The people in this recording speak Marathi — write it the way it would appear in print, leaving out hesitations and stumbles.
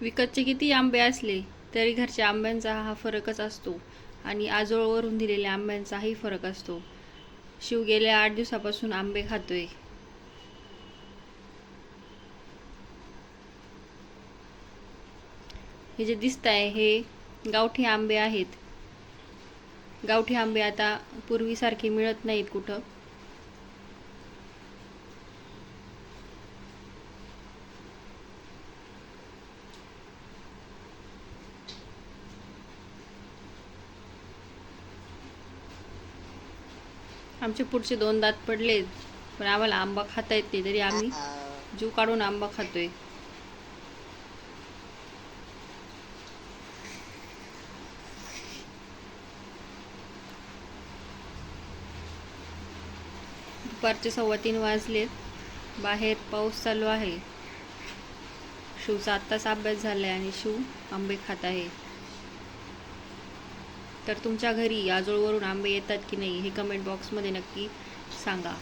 विकतचे किती आंबे असले तरी घरच्या आंब्यांचा हा फरकच असतो आणि आजोळवरून दिलेल्या आंब्यांचाही फरक असतो. शिव गेल्या 8 दिवसापासून आंबे खातोय. हे जे दिसत आहे हे गावठी आंबे आहेत. गावठी आंबे आता पूर्वीसारखे मिळत नाहीत कुठं. आमचे पुढचे 2 दात पडलेत, पण आम्हाला आंबा खाता येत नाही, तरी आम्ही जीव काढून आंबा खातोय. दुपारचे 3:15 वाजलेत. बाहेर पाऊस चालू आहे. शिवचा आत्ताच अभ्यास झालाय आणि शिव आंबे खात आहे. तर तुमच्या घरी आजोळवरून आंबे येतात की नाही हे कमेंट बॉक्समध्ये नक्की सांगा.